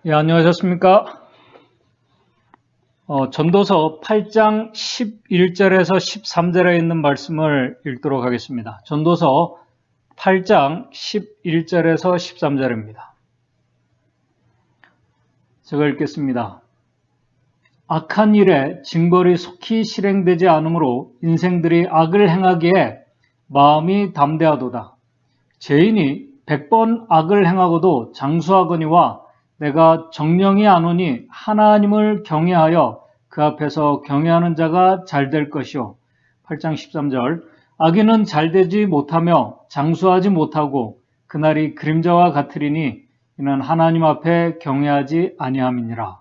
예, 안녕하셨습니까? 전도서 8장 11절에서 13절에 있는 말씀을 읽도록 하겠습니다. 전도서 8장 11절에서 13절입니다. 제가 읽겠습니다. 악한 일에 징벌이 속히 실행되지 않으므로 인생들이 악을 행하기에 마음이 담대하도다. 죄인이 100번 악을 행하고도 장수하거니와 내가 정령이 안오니 하나님을 경외하여 그 앞에서 경외하는 자가 잘될 것이요. 8장 13절 악인은 잘되지 못하며 장수하지 못하고 그날이 그림자와 같으리니 이는 하나님 앞에 경외하지 아니함이니라.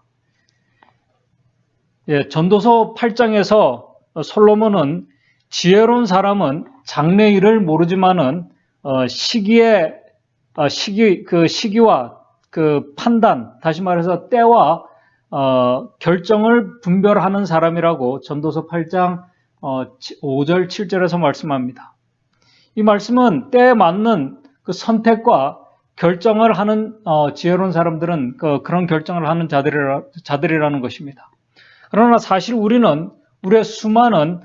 예, 전도서 8장에서 솔로몬은 지혜로운 사람은 장래일을 모르지만은 시기와 그 판단, 다시 말해서 때와 결정을 분별하는 사람이라고 전도서 8장 5절, 7절에서 말씀합니다. 이 말씀은 때에 맞는 그 선택과 결정을 하는 지혜로운 사람들은 그런 결정을 하는 자들이라는 것입니다. 그러나 사실 우리는 우리의 수많은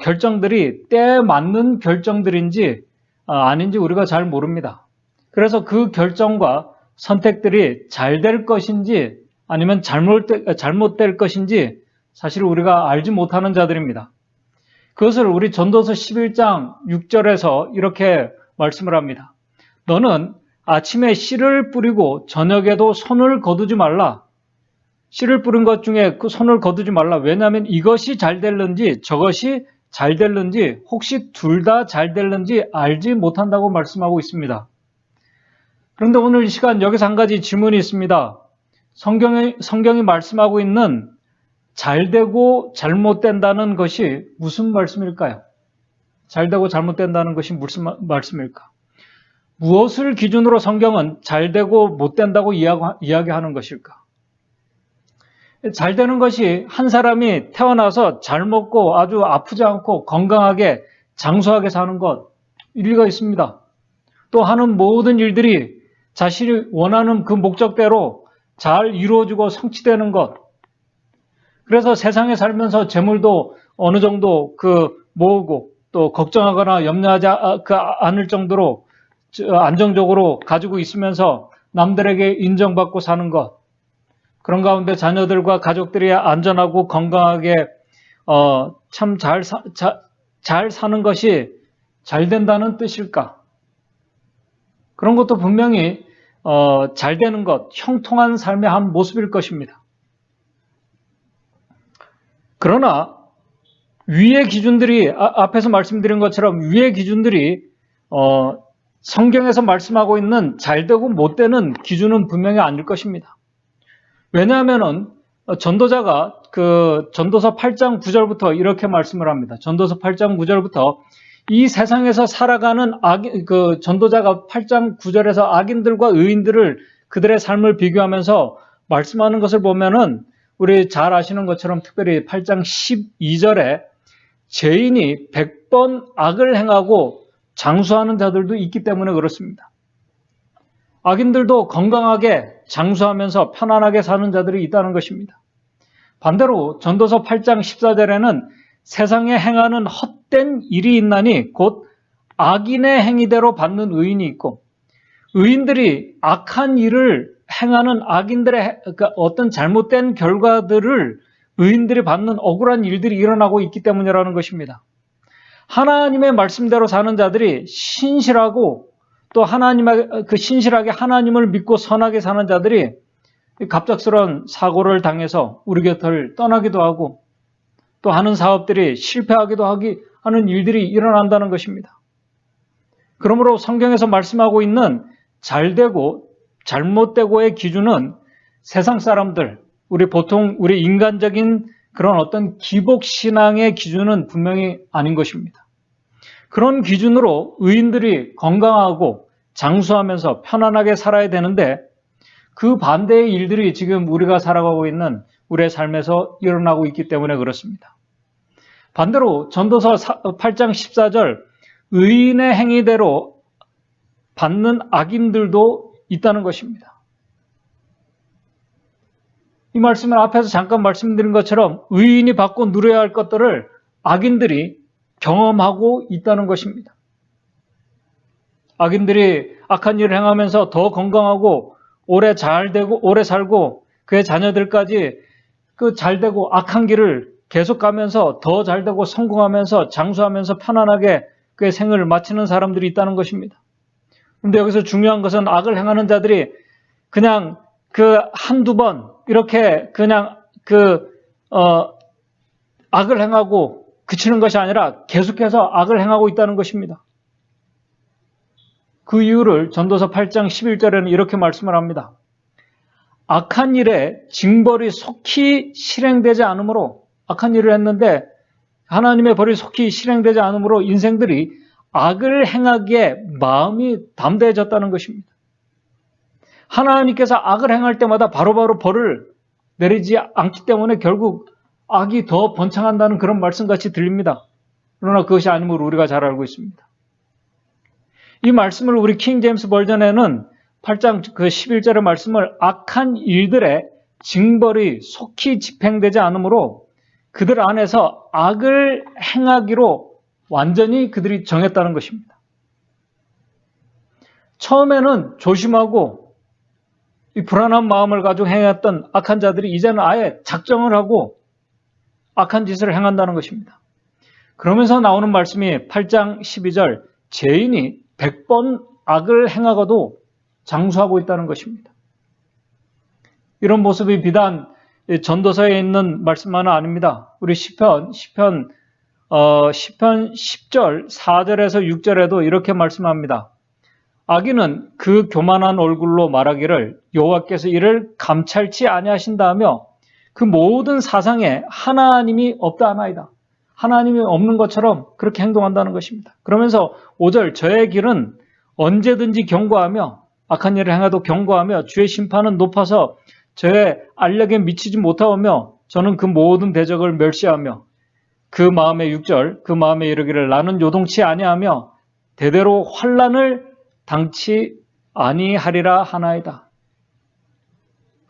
결정들이 때에 맞는 결정들인지 아닌지 우리가 잘 모릅니다. 그래서 그 결정과 선택들이 잘 될 것인지 아니면 잘못될 것인지 사실 우리가 알지 못하는 자들입니다. 그것을 우리 전도서 11장 6절에서 이렇게 말씀을 합니다. 너는 아침에 씨를 뿌리고 저녁에도 손을 거두지 말라. 씨를 뿌린 것 중에 그 손을 거두지 말라. 왜냐하면 이것이 잘 될는지 저것이 잘 될는지 혹시 둘 다 잘 될는지 알지 못한다고 말씀하고 있습니다. 그런데 오늘 이 시간 여기서 한 가지 질문이 있습니다. 성경이 말씀하고 있는 잘되고 잘못된다는 것이 무슨 말씀일까요? 잘되고 잘못된다는 것이 무슨 말씀일까? 무엇을 기준으로 성경은 잘되고 못된다고 이야기하는 것일까? 잘되는 것이 한 사람이 태어나서 잘 먹고 아주 아프지 않고 건강하게 장수하게 사는 것, 일리가 있습니다. 또 하는 모든 일들이 자신이 원하는 그 목적대로 잘 이루어지고 성취되는 것. 그래서 세상에 살면서 재물도 어느 정도 모으고 또 걱정하거나 염려하지 않을 정도로 안정적으로 가지고 있으면서 남들에게 인정받고 사는 것. 그런 가운데 자녀들과 가족들이 안전하고 건강하게 참 잘 사는 것이 잘 된다는 뜻일까? 그런 것도 분명히 잘 되는 것, 형통한 삶의 한 모습일 것입니다. 그러나 위의 기준들이 앞에서 말씀드린 것처럼 위의 기준들이 성경에서 말씀하고 있는 잘되고 못되는 기준은 분명히 아닐 것입니다. 왜냐하면은 전도자가 전도서 8장 9절부터 이렇게 말씀을 합니다. 전도서 8장 9절부터 이 세상에서 살아가는 전도자가 8장 9절에서 악인들과 의인들을 그들의 삶을 비교하면서 말씀하는 것을 보면은 우리 잘 아시는 것처럼 특별히 8장 12절에 죄인이 100번 악을 행하고 장수하는 자들도 있기 때문에 그렇습니다. 악인들도 건강하게 장수하면서 편안하게 사는 자들이 있다는 것입니다. 반대로 전도서 8장 14절에는 세상에 행하는 헛된 일이 있나니 곧 악인의 행위대로 받는 의인이 있고 의인들이 악한 일을 행하는 악인들의 어떤 잘못된 결과들을 의인들이 받는 억울한 일들이 일어나고 있기 때문이라는 것입니다. 하나님의 말씀대로 사는 자들이 신실하고 또 신실하게 하나님을 믿고 선하게 사는 자들이 갑작스러운 사고를 당해서 우리 곁을 떠나기도 하고 또 하는 사업들이 실패하기도 하는 일들이 일어난다는 것입니다. 그러므로 성경에서 말씀하고 있는 잘되고 잘못되고의 기준은 세상 사람들, 우리 인간적인 그런 어떤 기복신앙의 기준은 분명히 아닌 것입니다. 그런 기준으로 의인들이 건강하고 장수하면서 편안하게 살아야 되는데 그 반대의 일들이 지금 우리가 살아가고 있는 우리의 삶에서 일어나고 있기 때문에 그렇습니다. 반대로 전도서 8장 14절 의인의 행위대로 받는 악인들도 있다는 것입니다. 이 말씀을 앞에서 잠깐 말씀드린 것처럼 의인이 받고 누려야 할 것들을 악인들이 경험하고 있다는 것입니다. 악인들이 악한 일을 행하면서 더 건강하고 오래 잘 되고 오래 살고 그의 자녀들까지 그 잘 되고 악한 길을 계속 가면서 더 잘 되고 성공하면서 장수하면서 편안하게 그의 생을 마치는 사람들이 있다는 것입니다. 그런데 여기서 중요한 것은 악을 행하는 자들이 그냥 그 한두 번 이렇게 그냥 악을 행하고 그치는 것이 아니라 계속해서 악을 행하고 있다는 것입니다. 그 이유를 전도서 8장 11절에는 이렇게 말씀을 합니다. 악한 일에 징벌이 속히 실행되지 않으므로, 악한 일을 했는데 하나님의 벌이 속히 실행되지 않으므로 인생들이 악을 행하기에 마음이 담대해졌다는 것입니다. 하나님께서 악을 행할 때마다 바로바로 벌을 내리지 않기 때문에 결국 악이 더 번창한다는 그런 말씀같이 들립니다. 그러나 그것이 아님을 우리가 잘 알고 있습니다. 이 말씀을 우리 킹 제임스 버전에는 8장 그 11절의 말씀을 악한 일들의 징벌이 속히 집행되지 않으므로 그들 안에서 악을 행하기로 완전히 그들이 정했다는 것입니다. 처음에는 조심하고 이 불안한 마음을 가지고 행했던 악한 자들이 이제는 아예 작정을 하고 악한 짓을 행한다는 것입니다. 그러면서 나오는 말씀이 8장 12절 죄인이 100번 악을 행하고도 장수하고 있다는 것입니다. 이런 모습이 비단 전도서에 있는 말씀만은 아닙니다. 우리 시편 10절 4절에서 6절에도 이렇게 말씀합니다. 악인은 그 교만한 얼굴로 말하기를 여호와께서 이를 감찰치 아니하신다며 그 모든 사상에 하나님이 없다 하나이다. 하나님이 없는 것처럼 그렇게 행동한다는 것입니다. 그러면서 5절 저의 길은 언제든지 경고하며 악한 일을 행해도 경고하며 주의 심판은 높아서 저의 알력에 미치지 못하오며 저는 그 모든 대적을 멸시하며 그 마음에 6절 그 마음에 이르기를 나는 요동치 아니하며 대대로 환난을 당치 아니하리라 하나이다.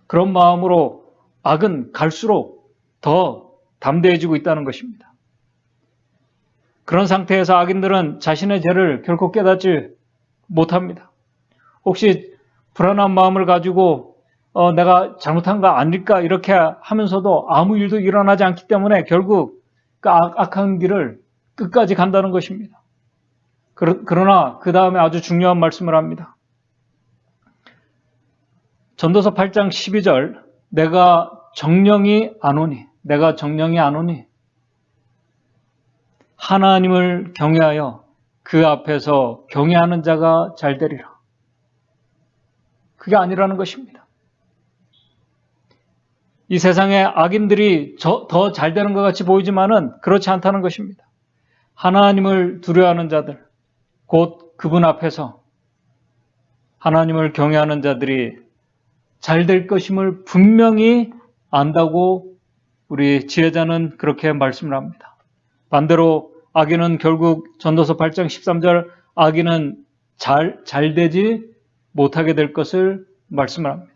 그런 마음으로 악은 갈수록 더 담대해지고 있다는 것입니다. 그런 상태에서 악인들은 자신의 죄를 결코 깨닫지 못합니다. 혹시 불안한 마음을 가지고 내가 잘못한 거 아닐까 이렇게 하면서도 아무 일도 일어나지 않기 때문에 결국 그 악한 길을 끝까지 간다는 것입니다. 그러나 그 다음에 아주 중요한 말씀을 합니다. 전도서 8장 12절 내가 정령이 안 오니 하나님을 경외하여 그 앞에서 경외하는 자가 잘 되리라. 그게 아니라는 것입니다. 이 세상에 악인들이 더 잘 되는 것 같이 보이지만은 그렇지 않다는 것입니다. 하나님을 두려워하는 자들, 곧 그분 앞에서 하나님을 경외하는 자들이 잘 될 것임을 분명히 안다고 우리 지혜자는 그렇게 말씀을 합니다. 반대로 악인은 결국 전도서 8장 13절 악인은 잘 되지 못하게 될 것을 말씀을 합니다.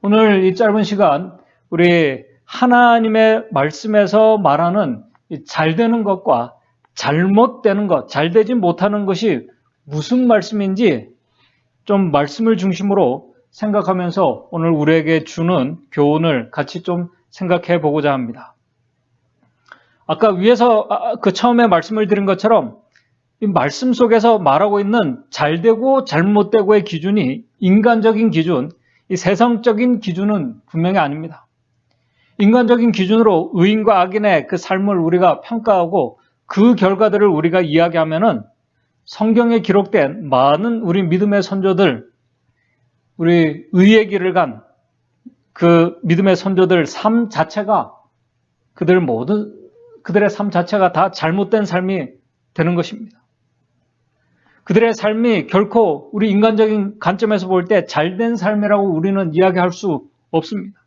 오늘 이 짧은 시간 우리 하나님의 말씀에서 말하는 잘 되는 것과 잘못되는 것, 잘 되지 못하는 것이 무슨 말씀인지 좀 말씀을 중심으로 생각하면서 오늘 우리에게 주는 교훈을 같이 좀 생각해 보고자 합니다. 아까 위에서 그 처음에 말씀을 드린 것처럼 이 말씀 속에서 말하고 있는 잘되고 잘못되고의 기준이 인간적인 기준, 이 세상적인 기준은 분명히 아닙니다. 인간적인 기준으로 의인과 악인의 그 삶을 우리가 평가하고 그 결과들을 우리가 이야기하면은 성경에 기록된 많은 우리 믿음의 선조들, 우리 의의 길을 간 그 믿음의 선조들 삶 자체가 그들의 삶 자체가 다 잘못된 삶이 되는 것입니다. 그들의 삶이 결코 우리 인간적인 관점에서 볼 때 잘된 삶이라고 우리는 이야기할 수 없습니다.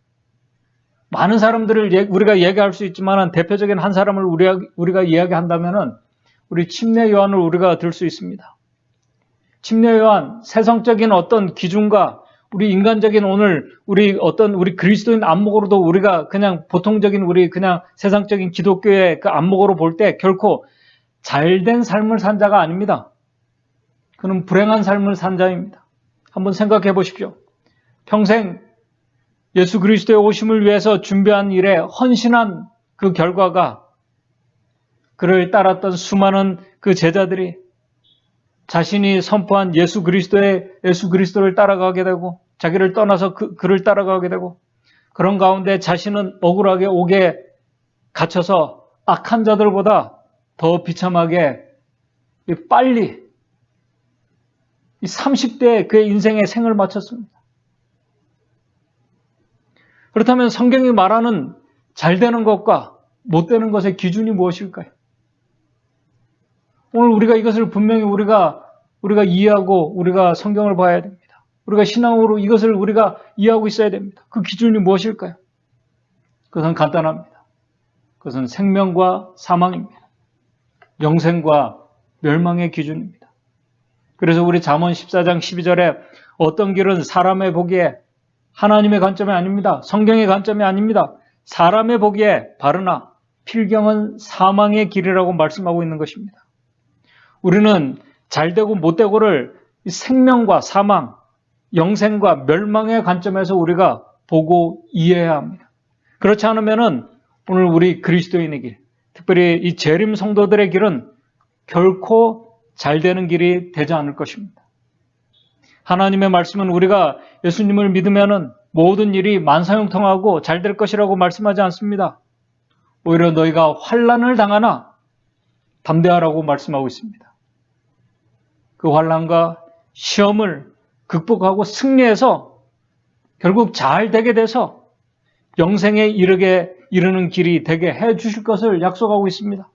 많은 사람들을 우리가 얘기할 수 있지만 대표적인 한 사람을 우리가 이야기한다면 우리 침례 요한을 우리가 들 수 있습니다. 침례 요한 세상적인 어떤 기준과 우리 인간적인 오늘 우리 그리스도인 안목으로도 우리가 그냥 보통적인 우리 그냥 세상적인 기독교의 그 안목으로 볼 때 결코 잘된 삶을 산 자가 아닙니다. 그는 불행한 삶을 산 자입니다. 한번 생각해 보십시오. 평생 예수 그리스도의 오심을 위해서 준비한 일에 헌신한 그 결과가 그를 따랐던 수많은 그 제자들이 자신이 선포한 예수 그리스도를 따라가게 되고 자기를 떠나서 그를 따라가게 되고 그런 가운데 자신은 억울하게 옥에 갇혀서 악한 자들보다 더 비참하게 빨리 이 30대에 그의 인생의 생을 마쳤습니다. 그렇다면 성경이 말하는 잘 되는 것과 못 되는 것의 기준이 무엇일까요? 오늘 우리가 이것을 분명히 우리가 이해하고 우리가 성경을 봐야 됩니다. 우리가 신앙으로 이것을 우리가 이해하고 있어야 됩니다. 그 기준이 무엇일까요? 그것은 간단합니다. 그것은 생명과 사망입니다. 영생과 멸망의 기준입니다. 그래서 우리 잠언 14장 12절에 어떤 길은 사람의 보기에 하나님의 관점이 아닙니다. 성경의 관점이 아닙니다. 사람의 보기에 바르나 필경은 사망의 길이라고 말씀하고 있는 것입니다. 우리는 잘되고 못되고를 생명과 사망, 영생과 멸망의 관점에서 우리가 보고 이해해야 합니다. 그렇지 않으면 오늘 우리 그리스도인의 길, 특별히 이 재림 성도들의 길은 결코 잘되는 길이 되지 않을 것입니다. 하나님의 말씀은 우리가 예수님을 믿으면 모든 일이 만사형통하고 잘 될 것이라고 말씀하지 않습니다. 오히려 너희가 환난을 당하나 담대하라고 말씀하고 있습니다. 그 환난과 시험을 극복하고 승리해서 결국 잘 되게 돼서 영생에 이르는 길이 되게 해 주실 것을 약속하고 있습니다.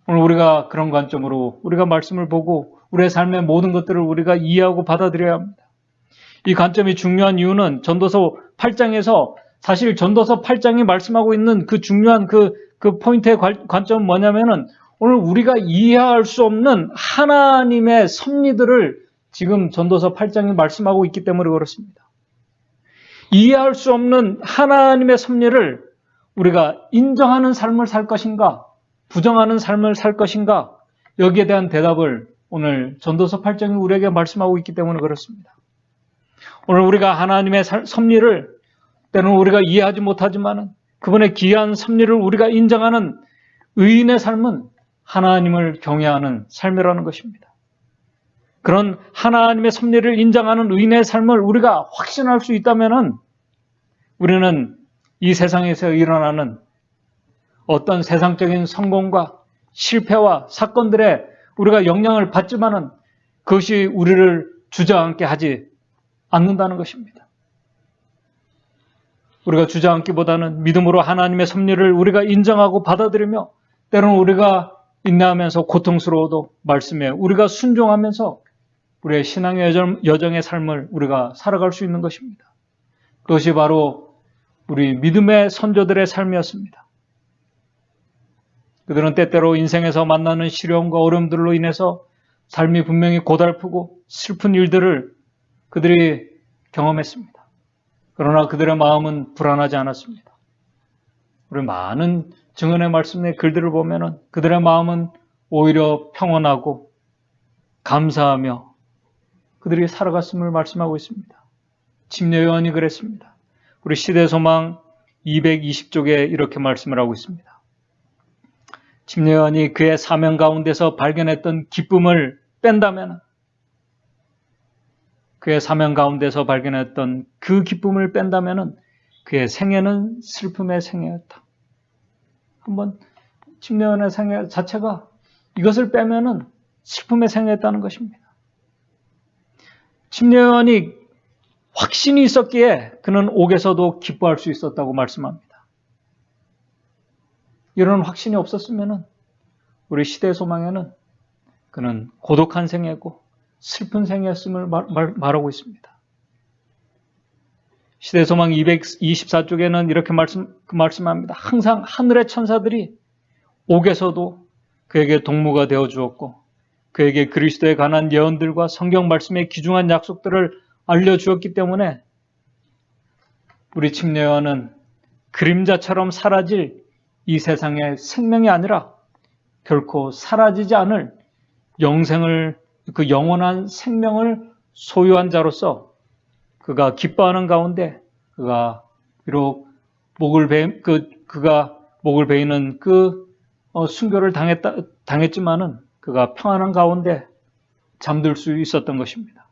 오늘 우리가 그런 관점으로 우리가 말씀을 보고 우리의 삶의 모든 것들을 우리가 이해하고 받아들여야 합니다. 이 관점이 중요한 이유는 전도서 8장에서 사실 전도서 8장이 말씀하고 있는 그 중요한 그 포인트의 관점은 뭐냐면은 오늘 우리가 이해할 수 없는 하나님의 섭리들을 지금 전도서 8장이 말씀하고 있기 때문에 그렇습니다. 이해할 수 없는 하나님의 섭리를 우리가 인정하는 삶을 살 것인가, 부정하는 삶을 살 것인가, 여기에 대한 대답을 오늘 전도서 8장이 우리에게 말씀하고 있기 때문에 그렇습니다. 오늘 우리가 하나님의 섭리를 때는 우리가 이해하지 못하지만 그분의 귀한 섭리를 우리가 인정하는 의인의 삶은 하나님을 경외하는 삶이라는 것입니다. 그런 하나님의 섭리를 인정하는 의인의 삶을 우리가 확신할 수 있다면 우리는 이 세상에서 일어나는 어떤 세상적인 성공과 실패와 사건들에 우리가 영향을 받지만은 그것이 우리를 주저앉게 하지 않는다는 것입니다. 우리가 주저앉기보다는 믿음으로 하나님의 섭리를 우리가 인정하고 받아들이며 때로는 우리가 인내하면서 고통스러워도 말씀에 우리가 순종하면서 우리의 신앙의 여정의 삶을 우리가 살아갈 수 있는 것입니다. 그것이 바로 우리 믿음의 선조들의 삶이었습니다. 그들은 때때로 인생에서 만나는 시련과 어려움들로 인해서 삶이 분명히 고달프고 슬픈 일들을 그들이 경험했습니다. 그러나 그들의 마음은 불안하지 않았습니다. 우리 많은 증언의 말씀의 글들을 보면 그들의 마음은 오히려 평온하고 감사하며 그들이 살아갔음을 말씀하고 있습니다. 침례요한이 그랬습니다. 우리 시대소망 220쪽에 이렇게 말씀을 하고 있습니다. 침례요한이 그의 사명 가운데서 발견했던 기쁨을 뺀다면 그의 사명 가운데서 발견했던 그 기쁨을 뺀다면 그의 생애는 슬픔의 생애였다. 한번 침례요한의 생애 자체가 이것을 빼면은 슬픔의 생애였다는 것입니다. 침례요한이 확신이 있었기에 그는 옥에서도 기뻐할 수 있었다고 말씀합니다. 이런 확신이 없었으면 우리 시대 소망에는 그는 고독한 생애고 슬픈 생애였음을 말하고 있습니다. 시대 소망 224쪽에는 이렇게 말씀합니다. 항상 하늘의 천사들이 옥에서도 그에게 동무가 되어 주었고 그에게 그리스도에 관한 예언들과 성경 말씀의 귀중한 약속들을 알려주었기 때문에 우리 침례요한은 그림자처럼 사라질 이 세상의 생명이 아니라 결코 사라지지 않을 영생을, 그 영원한 생명을 소유한 자로서 그가 기뻐하는 가운데 그가 비록 그가 목을 베이는 순교를 당했지만은 그가 평안한 가운데 잠들 수 있었던 것입니다.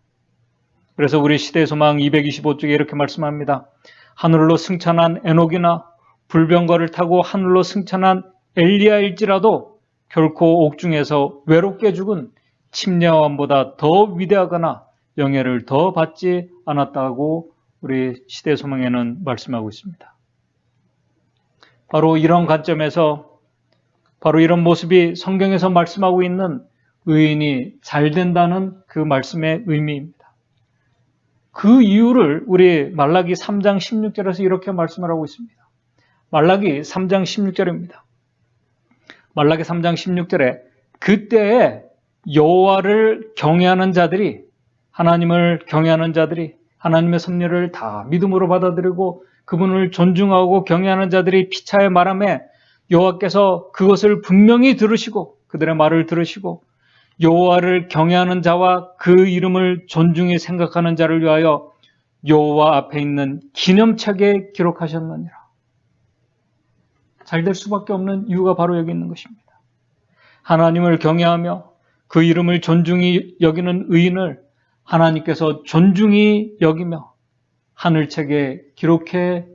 그래서 우리 시대의 소망 225쪽에 이렇게 말씀합니다. 하늘로 승천한 에녹이나 불병거를 타고 하늘로 승천한 엘리야일지라도 결코 옥중에서 외롭게 죽은 침례요한보다 더 위대하거나 영예를 더 받지 않았다고 우리 시대의 소망에는 말씀하고 있습니다. 바로 이런 관점에서, 바로 이런 모습이 성경에서 말씀하고 있는 의인이 잘 된다는 그 말씀의 의미입니다. 그 이유를 우리 말라기 3장 16절에서 이렇게 말씀을 하고 있습니다. 말라기 3장 16절입니다. 말라기 3장 16절에 그때에 여호와를 경외하는 자들이, 하나님을 경외하는 자들이, 하나님의 섭리를 다 믿음으로 받아들이고 그분을 존중하고 경외하는 자들이 피차에 말하며 여호와께서 그것을 분명히 들으시고 그들의 말을 들으시고 여호와를 경외하는 자와 그 이름을 존중히 생각하는 자를 위하여 여호와 앞에 있는 기념책에 기록하셨느니라. 잘 될 수밖에 없는 이유가 바로 여기 있는 것입니다. 하나님을 경외하며 그 이름을 존중히 여기는 의인을 하나님께서 존중히 여기며 하늘책에 기록해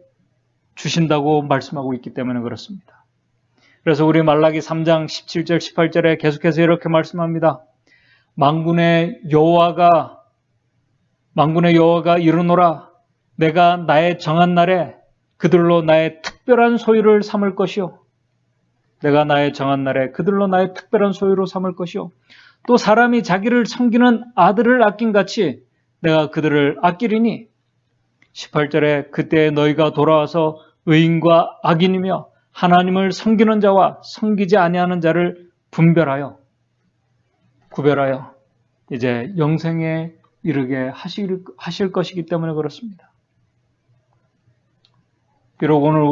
주신다고 말씀하고 있기 때문에 그렇습니다. 그래서 우리 말라기 3장 17절 18절에 계속해서 이렇게 말씀합니다. 만군의 여호와가 이르노라. 내가 나의 정한 날에 그들로 나의 특별한 소유를 삼을 것이요. 내가 나의 정한 날에 그들로 나의 특별한 소유로 삼을 것이요. 또 사람이 자기를 섬기는 아들을 아낀 같이 내가 그들을 아끼리니 18절에 그때 너희가 돌아와서 의인과 악인이며 하나님을 섬기는 자와 섬기지 아니하는 자를 구별하여 이제 영생에 이르게 하실 것이기 때문에 그렇습니다. 비록 오늘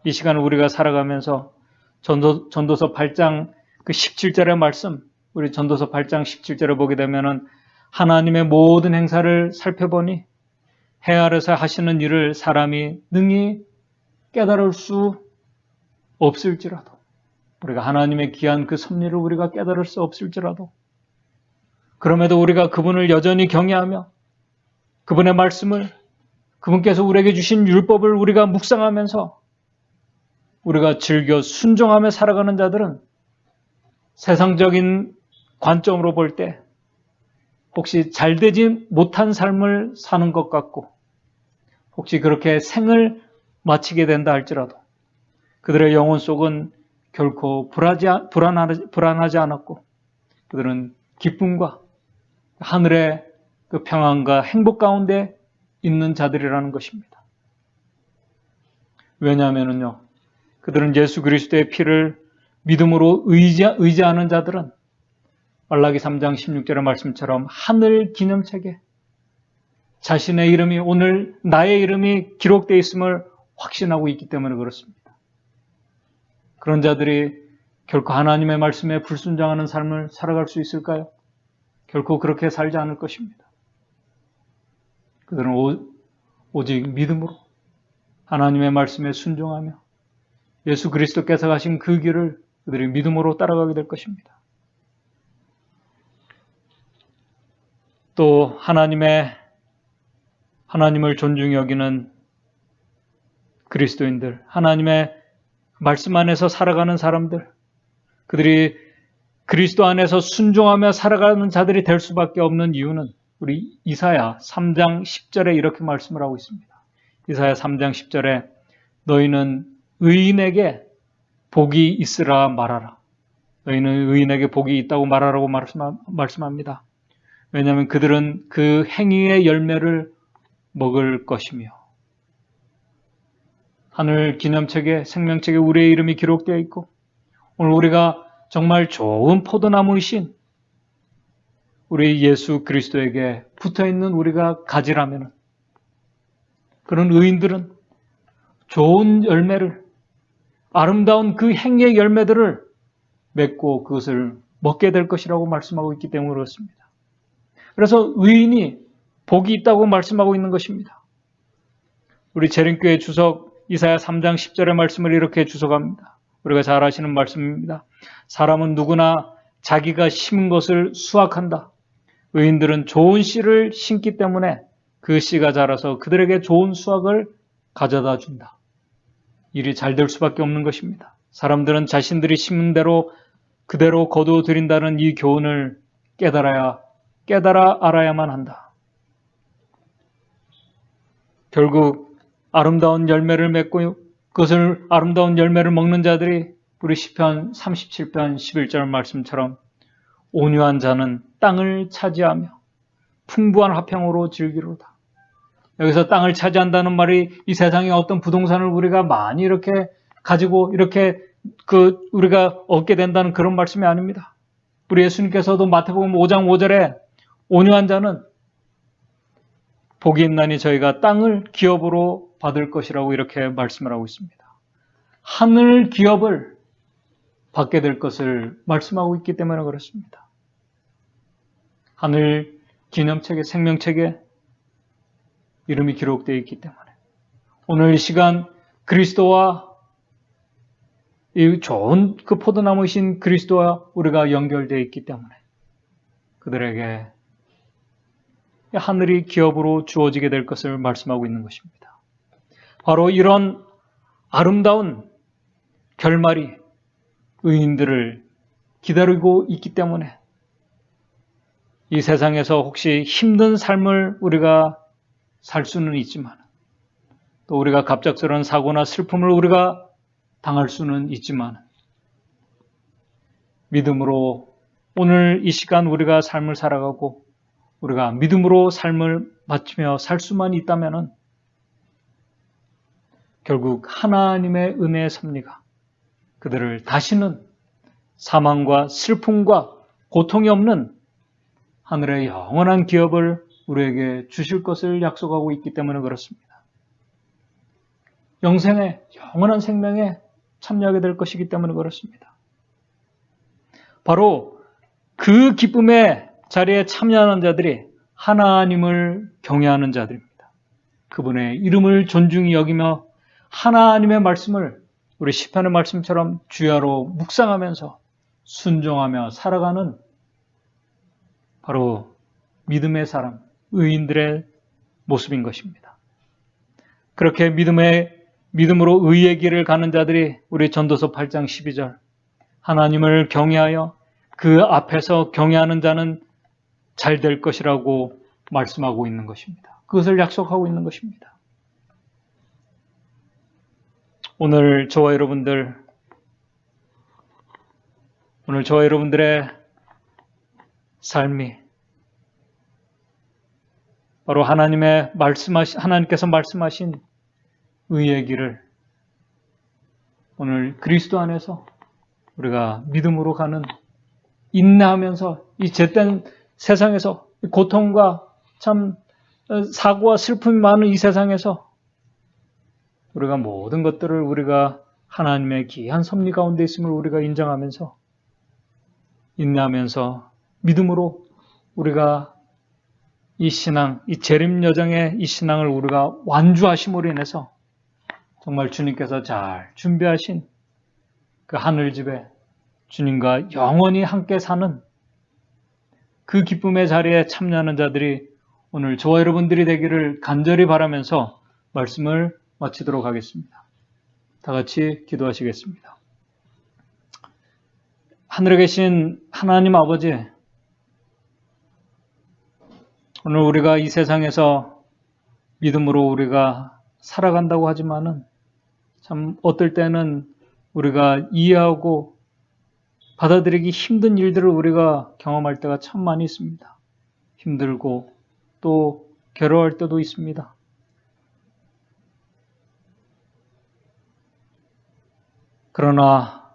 이 시간을 우리가 살아가면서 전도서 8장 그 17절의 말씀, 우리 전도서 8장 17절을 보게 되면은 하나님의 모든 행사를 살펴보니 해 아래서 하시는 일을 사람이 능히 깨달을 수 없을지라도, 우리가 하나님의 귀한 그 섭리를 우리가 깨달을 수 없을지라도, 그럼에도 우리가 그분을 여전히 경외하며 그분의 말씀을, 그분께서 우리에게 주신 율법을 우리가 묵상하면서 우리가 즐겨 순종하며 살아가는 자들은 세상적인 관점으로 볼 때 혹시 잘되지 못한 삶을 사는 것 같고, 혹시 그렇게 생을 마치게 된다 할지라도 그들의 영혼 속은 결코 불안하지 않았고 그들은 기쁨과 하늘의 그 평안과 행복 가운데 있는 자들이라는 것입니다. 왜냐하면요, 그들은 예수 그리스도의 피를 믿음으로 의지하는 자들은 말라기 3장 16절의 말씀처럼 하늘 기념책에 자신의 이름이, 오늘 나의 이름이 기록되어 있음을 확신하고 있기 때문에 그렇습니다. 그런 자들이 결코 하나님의 말씀에 불순종하는 삶을 살아갈 수 있을까요? 결코 그렇게 살지 않을 것입니다. 그들은 오직 믿음으로 하나님의 말씀에 순종하며 예수 그리스도께서 가신 그 길을 그들이 믿음으로 따라가게 될 것입니다. 또 하나님을 존중히 여기는 그리스도인들, 하나님의 말씀 안에서 살아가는 사람들, 그들이 그리스도 안에서 순종하며 살아가는 자들이 될 수밖에 없는 이유는 우리 이사야 3장 10절에 이렇게 말씀을 하고 있습니다. 이사야 3장 10절에 너희는 의인에게 복이 있으라 말하라. 너희는 의인에게 복이 있다고 말하라고 말씀합니다. 왜냐하면 그들은 그 행위의 열매를 먹을 것이며 하늘 기념책에, 생명책에 우리의 이름이 기록되어 있고 오늘 우리가 정말 좋은 포도나무이신 우리 예수 그리스도에게 붙어있는 우리가 가지라면 그런 의인들은 좋은 열매를, 아름다운 그 행위의 열매들을 맺고 그것을 먹게 될 것이라고 말씀하고 있기 때문에 그렇습니다. 그래서 의인이 복이 있다고 말씀하고 있는 것입니다. 우리 재림교회 주석 이사야 3장 10절의 말씀을 이렇게 주석합니다. 우리가 잘 아시는 말씀입니다. 사람은 누구나 자기가 심은 것을 수확한다. 의인들은 좋은 씨를 심기 때문에 그 씨가 자라서 그들에게 좋은 수확을 가져다 준다. 일이 잘 될 수밖에 없는 것입니다. 사람들은 자신들이 심은 대로 그대로 거두어들인다는 이 교훈을 깨달아 알아야만 한다. 결국 아름다운 열매를 맺고 그것을 아름다운 열매를 먹는 자들이 우리 시편 37편 11절 말씀처럼 온유한 자는 땅을 차지하며 풍부한 화평으로 즐기로다. 여기서 땅을 차지한다는 말이 이 세상에 어떤 부동산을 우리가 많이 이렇게 가지고 이렇게 우리가 얻게 된다는 그런 말씀이 아닙니다. 우리 예수님께서도 마태복음 5장 5절에 온유한 자는 복이 있나니 저희가 땅을 기업으로 받을 것이라고 이렇게 말씀을 하고 있습니다. 하늘 기업을 받게 될 것을 말씀하고 있기 때문에 그렇습니다. 하늘 기념책에 생명책에 이름이 기록되어 있기 때문에 오늘 이 시간 그리스도와 이 좋은 그 포도나무이신 그리스도와 우리가 연결되어 있기 때문에 그들에게 하늘이 기업으로 주어지게 될 것을 말씀하고 있는 것입니다. 바로 이런 아름다운 결말이 의인들을 기다리고 있기 때문에 이 세상에서 혹시 힘든 삶을 우리가 살 수는 있지만 또 우리가 갑작스러운 사고나 슬픔을 우리가 당할 수는 있지만 믿음으로 오늘 이 시간 우리가 삶을 살아가고 우리가 믿음으로 삶을 바치며 살 수만 있다면 결국 하나님의 은혜의 섭리가 그들을 다시는 사망과 슬픔과 고통이 없는 하늘의 영원한 기업을 우리에게 주실 것을 약속하고 있기 때문에 그렇습니다. 영생의 영원한 생명에 참여하게 될 것이기 때문에 그렇습니다. 바로 그 기쁨의 자리에 참여하는 자들이 하나님을 경외하는 자들입니다. 그분의 이름을 존중히 여기며 하나님의 말씀을 우리 시편의 말씀처럼 주야로 묵상하면서 순종하며 살아가는 바로 믿음의 사람, 의인들의 모습인 것입니다. 그렇게 믿음으로 의의 길을 가는 자들이 우리 전도서 8장 12절 하나님을 경외하여 그 앞에서 경외하는 자는 잘 될 것이라고 말씀하고 있는 것입니다. 그것을 약속하고 있는 것입니다. 오늘 저와 여러분들의 삶이 바로 하나님께서 말씀하신 의의 길을 오늘 그리스도 안에서 우리가 믿음으로 가는 인내하면서 이 잿된 세상에서 고통과 참 사고와 슬픔이 많은 이 세상에서 우리가 모든 것들을 우리가 하나님의 귀한 섭리 가운데 있음을 우리가 인정하면서 인내하면서 믿음으로 우리가 이 신앙, 이 재림 여정의 이 신앙을 우리가 완주하심으로 인해서 정말 주님께서 잘 준비하신 그 하늘집에 주님과 영원히 함께 사는 그 기쁨의 자리에 참여하는 자들이 오늘 저와 여러분들이 되기를 간절히 바라면서 말씀을 마치도록 하겠습니다. 다 같이 기도하시겠습니다. 하늘에 계신 하나님 아버지, 오늘 우리가 이 세상에서 믿음으로 우리가 살아간다고 하지만은 참 어떨 때는 우리가 이해하고 받아들이기 힘든 일들을 우리가 경험할 때가 참 많이 있습니다. 힘들고 또 괴로워할 때도 있습니다. 그러나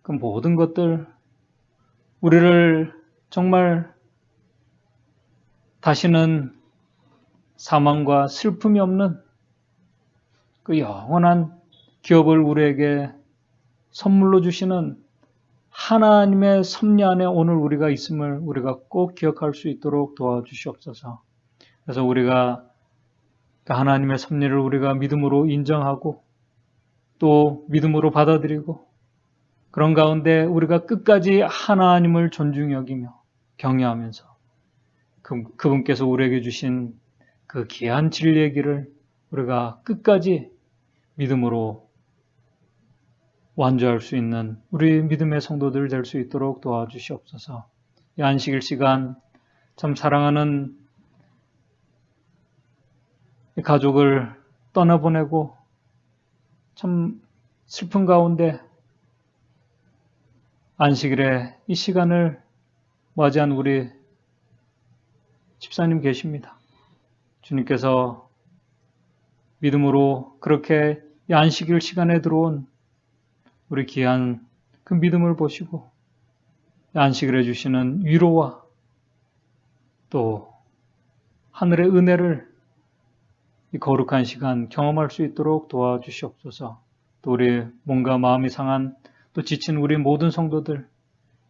그 모든 것들 우리를 정말 다시는 사망과 슬픔이 없는 그 영원한 기업을 우리에게 선물로 주시는 하나님의 섭리 안에 오늘 우리가 있음을 우리가 꼭 기억할 수 있도록 도와주시옵소서. 그래서 우리가 하나님의 섭리를 우리가 믿음으로 인정하고 또 믿음으로 받아들이고 그런 가운데 우리가 끝까지 하나님을 존중히 여기며 경외하면서 그분께서 우리에게 주신 그 귀한 진리의 길을 우리가 끝까지 믿음으로 완주할 수 있는 우리 믿음의 성도들 될 수 있도록 도와주시옵소서. 이 안식일 시간 참 사랑하는 가족을 떠나보내고 참 슬픈 가운데 안식일에 이 시간을 맞이한 우리 집사님 계십니다. 주님께서 믿음으로 그렇게 이 안식일 시간에 들어온 우리 귀한 그 믿음을 보시고 안식을 해주시는 위로와 또 하늘의 은혜를 이 거룩한 시간 경험할 수 있도록 도와주시옵소서. 또 우리 몸과 마음이 상한 또 지친 우리 모든 성도들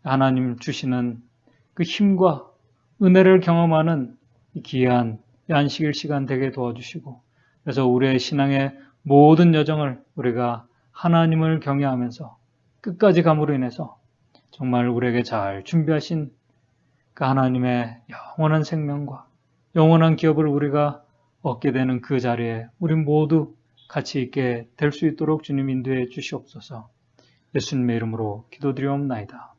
하나님 주시는 그 힘과 은혜를 경험하는 이 귀한 이 안식일 시간 되게 도와주시고 그래서 우리의 신앙의 모든 여정을 우리가 하나님을 경외하면서 끝까지 감으로 인해서 정말 우리에게 잘 준비하신 그 하나님의 영원한 생명과 영원한 기업을 우리가 얻게 되는 그 자리에 우리 모두 같이 있게 될 수 있도록 주님 인도해 주시옵소서. 예수님의 이름으로 기도드리옵나이다.